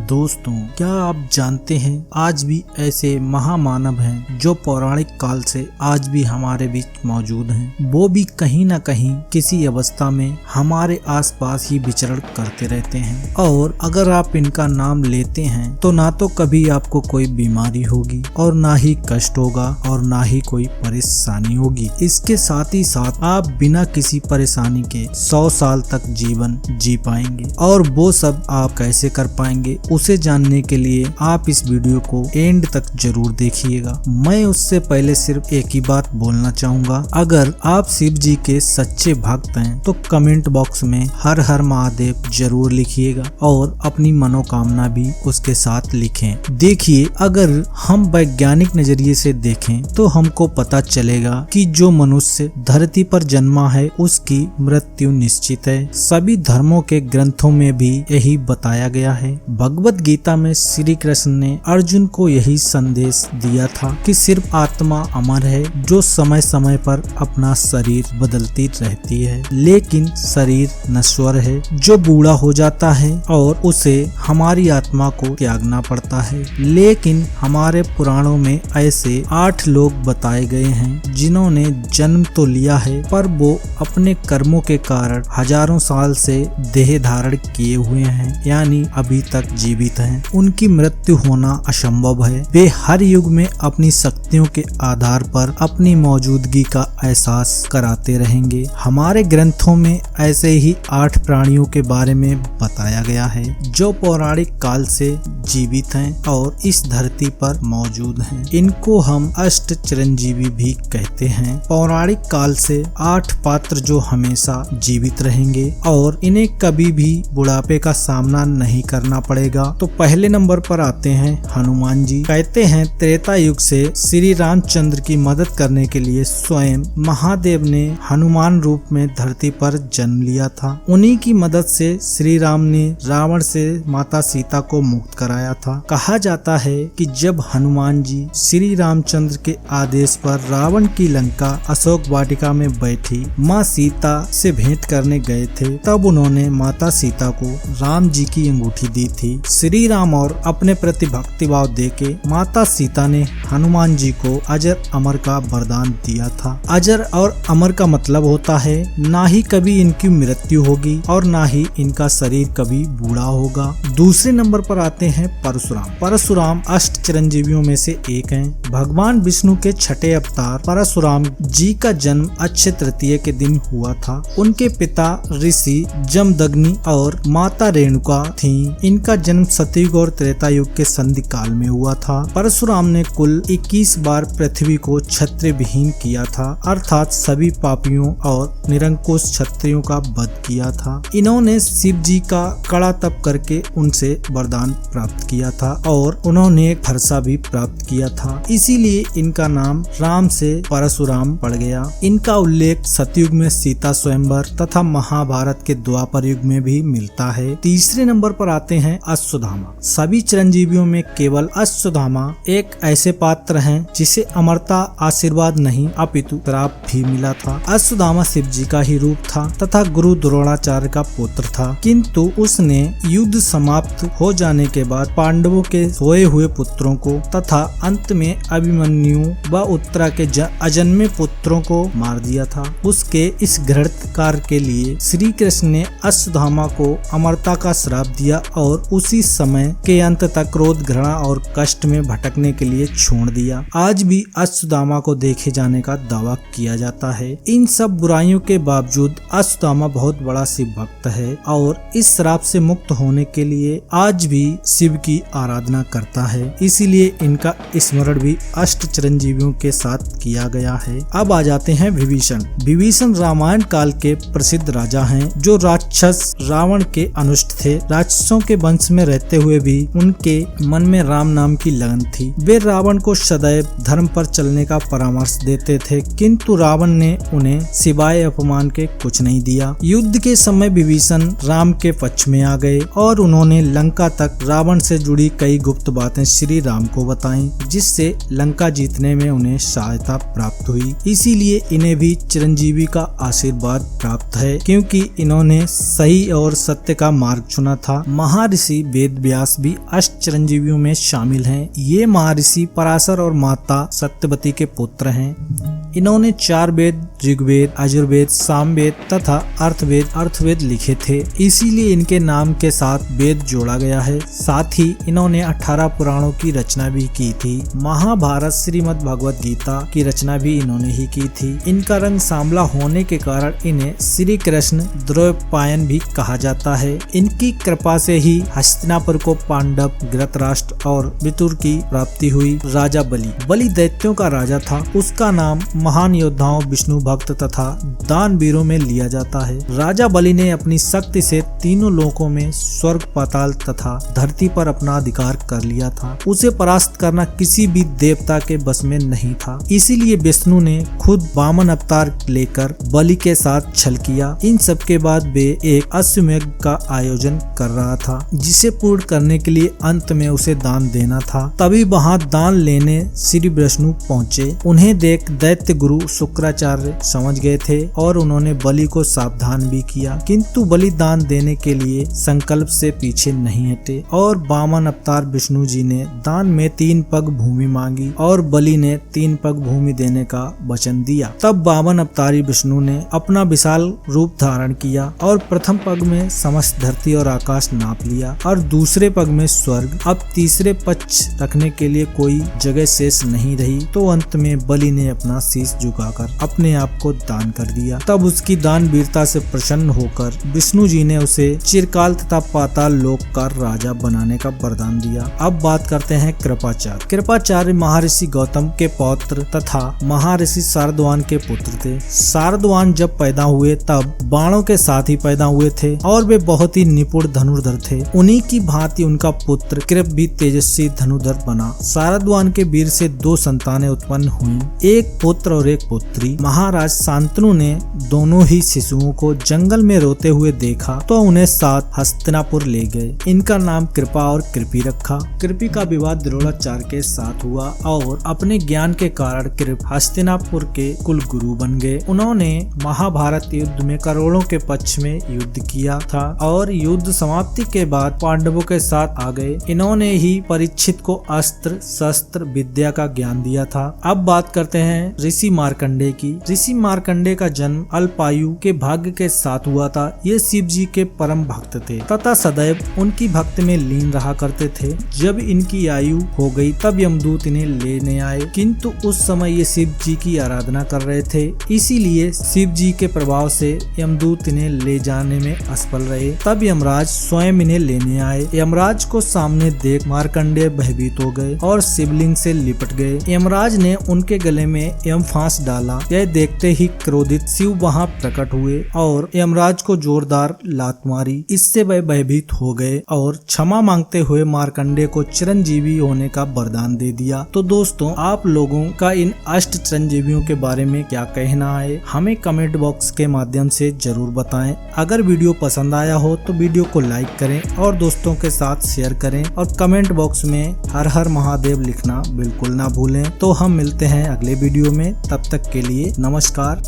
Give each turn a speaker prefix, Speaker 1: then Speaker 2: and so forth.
Speaker 1: दोस्तों, क्या आप जानते हैं आज भी ऐसे महामानव हैं जो पौराणिक काल से आज भी हमारे बीच मौजूद हैं। वो भी कहीं न कहीं किसी अवस्था में हमारे आसपास ही विचरण करते रहते हैं और अगर आप इनका नाम लेते हैं तो ना तो कभी आपको कोई बीमारी होगी और ना ही कष्ट होगा और ना ही कोई परेशानी होगी। इसके साथ ही साथ आप बिना किसी परेशानी के 100 साल तक जीवन जी पाएंगे और वो सब आप कैसे कर पाएंगे उसे जानने के लिए आप इस वीडियो को एंड तक जरूर देखिएगा। मैं उससे पहले सिर्फ एक ही बात बोलना चाहूंगा, अगर आप शिव जी के सच्चे भक्त हैं तो कमेंट बॉक्स में हर हर महादेव जरूर लिखिएगा और अपनी मनोकामना भी उसके साथ लिखें। देखिए, अगर हम वैज्ञानिक नजरिए से देखें तो हमको पता चलेगा कि जो मनुष्य धरती पर जन्मा है उसकी मृत्यु निश्चित है। सभी धर्मों के ग्रंथों में भी यही बताया गया है। भगवत गीता में श्री कृष्ण ने अर्जुन को यही संदेश दिया था कि सिर्फ आत्मा अमर है जो समय समय पर अपना शरीर बदलती रहती है, लेकिन शरीर नश्वर है जो बूढ़ा हो जाता है और उसे हमारी आत्मा को त्यागना पड़ता है। लेकिन हमारे पुराणों में ऐसे 8 लोग बताए गए हैं जिन्होंने जन्म तो लिया है पर वो अपने कर्मों के कारण हजारों साल से देह धारण किए हुए हैं, यानी अभी तक जीवित हैं। उनकी मृत्यु होना असंभव है। वे हर युग में अपनी शक्तियों के आधार पर अपनी मौजूदगी का एहसास कराते रहेंगे। हमारे ग्रंथों में ऐसे ही 8 प्राणियों के बारे में बताया गया है जो पौराणिक काल से जीवित हैं और इस धरती पर मौजूद हैं। इनको हम अष्ट चिरंजीवी भी कहते हैं। पौराणिक काल से 8 पात्र जो हमेशा जीवित रहेंगे और इन्हें कभी भी बुढ़ापे का सामना नहीं करना पड़ेगा। तो पहले नंबर पर आते हैं हनुमान जी। कहते हैं त्रेता युग से श्री रामचंद्र की मदद करने के लिए स्वयं महादेव ने हनुमान रूप में धरती पर जन्म लिया था। उन्हीं की मदद से श्री राम ने रावण से माता सीता को मुक्त कराया था। कहा जाता है कि जब हनुमान जी श्री रामचंद्र के आदेश पर रावण की लंका अशोक वाटिका में बैठी माँ सीता से भेंट करने गए थे, तब उन्होंने माता सीता को राम जी की अंगूठी दी थी। श्री राम और अपने प्रति भक्तिभाव देके माता सीता ने हनुमान जी को अजर अमर का वरदान दिया था। अजर और अमर का मतलब होता है ना ही कभी इनकी मृत्यु होगी और ना ही इनका शरीर कभी बूढ़ा होगा। दूसरे नंबर पर आते हैं परशुराम। परशुराम अष्ट चिरंजीवियों में से एक हैं। भगवान विष्णु के छठे अवतार परशुराम जी का जन्म अक्षय तृतीया के दिन हुआ था। उनके पिता ऋषि जमदग्नि और माता रेणुका थीं। इनका जन्म सतयुग और त्रेता युग के संधि काल में हुआ था। परशुराम ने कुल 21 बार पृथ्वी को क्षत्रिय विहीन किया था, अर्थात सभी पापियों और निरंकुश क्षत्रियों का वध किया था। इन्होंने शिव जी का कड़ा तप करके उनसे वरदान प्राप्त किया था और उन्होंने एक फरसा भी प्राप्त किया था, इसीलिए इनका नाम राम से परशुराम पड़ गया। इनका उल्लेख सतयुग में सीता स्वयंवर तथा महाभारत के द्वापर युग में भी मिलता है। तीसरे नंबर पर आते हैं अश्वत्थामा। सभी चिरंजीवियों में केवल अश्वत्थामा एक ऐसे पात्र हैं जिसे अमरता आशीर्वाद नहीं अपितु श्राप भी मिला था। अश्वत्थामा शिव जी का ही रूप था तथा गुरु द्रोणाचार्य का पुत्र था, किंतु उसने युद्ध समाप्त हो जाने के बाद पांडवों के सोए हुए पुत्रों को तथा अंत में अभिमन्यु व उत्तरा के अजन्मे पुत्रों को मार दिया था। उसके इस घृणित कार्य के लिए श्री कृष्ण ने अश्वत्थामा को अमरता का श्राप दिया और उसी समय के अंत तक क्रोध, घृणा और कष्ट में भटकने के लिए छोड़ दिया। आज भी अश्वत्थामा को देखे जाने का दावा किया जाता है। इन सब बुराइयों के बावजूद अश्वत्थामा बहुत बड़ा शिव भक्त है और इस श्राप से मुक्त होने के लिए आज भी शिव की आराधना करता है, इसीलिए इनका स्मरण भी अष्ट चिरंजीवियों के साथ किया गया है। अब आ जाते हैं विभीषण। विभीषण रामायण काल के प्रसिद्ध राजा हैं जो राक्षस रावण के अनुष्ट थे। राक्षसों के वंश में रहते हुए भी उनके मन में राम नाम की लगन थी। वे रावण को सदैव धर्म पर चलने का परामर्श देते थे, किंतु रावण ने उन्हें सिवाय अपमान के कुछ नहीं दिया। युद्ध के समय विभीषण राम के पक्ष में आ गए और उन्होंने लंका तक रावण से जुड़ी कई गुप्त बातें श्री राम को बताई, जिससे लंका जीतने में उन्हें सहायता प्राप्त हुई। इसीलिए इन्हें भी चिरंजीवी का आशीर्वाद प्राप्त है, क्योंकि इन्होंने सही और सत्य का मार्ग चुना था। महर्षि वेद व्यास भी अष्ट चिरंजीवियों में शामिल हैं। ये महर्षि पराशर और माता सत्यवती के पुत्र हैं। इन्होंने 4 वेद ऋग्वेद, यजुर्वेद, सामवेद तथा अर्थवेद लिखे थे, इसीलिए इनके नाम के साथ वेद जोड़ा गया है। साथ ही इन्होंने 18 पुराणों की रचना भी की थी। महाभारत, श्रीमद् भगवत गीता की रचना भी इन्होंने ही की थी। इनका रंग सांवला होने के कारण इन्हें श्री कृष्ण द्वैपायन भी कहा जाता है। इनकी कृपा से ही हस्तिनापुर को पांडव, धृतराष्ट्र और विदुर की प्राप्ति हुई। राजा बलि दैत्यों का राजा था। उसका नाम महान योद्धाओं, विष्णु भक्त तथा दानवीरों में लिया जाता है। राजा बलि ने अपनी शक्ति से तीनों लोकों में स्वर्ग, पाताल तथा धरती पर अपना अधिकार कर लिया था। उसे परास्त करना किसी भी देवता के बस में नहीं था। इसीलिए विष्णु ने खुद वामन अवतार लेकर बलि के साथ छल किया। इन सब के बाद वे एक अश्वमेध का आयोजन कर रहा था, जिसे पूर्ण करने के लिए अंत में उसे दान देना था। तभी वहां दान लेने श्री विष्णु पहुँचे। उन्हें देख दैत्य गुरु शुक्राचार्य समझ गए थे और उन्होंने बलि को सावधान भी किया, किंतु बलि दान देने के लिए संकल्प से पीछे नहीं हटे और वामन अवतार विष्णु जी ने दान में 3 पग भूमि मांगी और बलि ने 3 पग भूमि देने का वचन दिया। तब वामन अवतारी विष्णु ने अपना विशाल रूप धारण किया और प्रथम पग में समस्त धरती और आकाश नाप लिया और दूसरे पग में स्वर्ग। अब तीसरे पक्ष रखने के लिए कोई जगह शेष नहीं रही, तो अंत में बलि ने अपना शीश झुकाकर अपने आप को दान कर दिया। तब उसकी दान वीरता से प्रसन्न होकर विष्णु जी ने उसे चिरकाल तथा पाताल लोक का राजा बनाने का वरदान दिया। अब बात करते हैं कृपाचार्य। कृपाचार्य महर्षि गौतम के पौत्र तथा महर्षि शारद्वान के पुत्र थे। शारद्वान जब पैदा हुए तब बाणों के साथ ही पैदा हुए थे और वे बहुत ही निपुण धनुर्धर थे। उन्हीं की भांति उनका पुत्र कृप भी तेजस्वी धनुर्धर बना। शारद्वान के वीर से 2 संतानें उत्पन्न हुई, एक पुत्र और एक पुत्री। महाराज शांतनु ने दोनों ही शिशुओं को जंगल में रोते हुए देखा तो उन्हें साथ हस्तिनापुर ले गए। इनका नाम कृपा और कृपी रखा। कृपी का विवाह द्रोणाचार्य के साथ हुआ और अपने ज्ञान के कारण कृप हस्तिनापुर के कुल गुरु बन गए। उन्होंने महाभारत युद्ध में करोड़ों के पक्ष में युद्ध किया था और युद्ध समाप्ति के बाद पांडवों के साथ आ गए। इन्होंने ही परीक्षित को अस्त्र शस्त्र विद्या का ज्ञान दिया था। अब बात करते हैं ऋषि मार्कंडेय की। ऋषि मार्कंडेय का जन्म अल्पायु के भाग्य के साथ हुआ था। ये शिव जी के परम भक्त थे तथा सदैव उनकी भक्ति में लीन रहा करते थे। जब इनकी आयु हो गई तब यमदूत इन्हें लेने आए, किंतु उस समय ये शिव जी की आराधना कर रहे थे, इसीलिए शिव जी के प्रभाव से यमदूत इन्हें ले जाने में असफल रहे। तब यमराज स्वयं इन्हें लेने आए। यमराज को सामने देख मार्कंडेय भयभीत हो गए और शिवलिंग से लिपट गए। यमराज ने उनके गले में यम फांस डाला। यह देखते ही क्रोधित शिव वहां प्रकट हुए और यमराज को जोरदार लात मारी। इससे वह भयभीत हो गए और क्षमा मांगते हुए मार्कंडेय को चिरंजीवी होने का वरदान दे दिया। तो दोस्तों, आप लोगों का इन अष्ट चिरंजीवियों के बारे में क्या कहना है, हमें कमेंट बॉक्स के माध्यम से जरूर बताएं। अगर वीडियो पसंद आया हो तो वीडियो को लाइक करें और दोस्तों के साथ शेयर करें और कमेंट बॉक्स में हर हर महादेव लिखना बिल्कुल ना भूलें। तो हम मिलते हैं अगले वीडियो में, तब तक के लिए नमस्कार।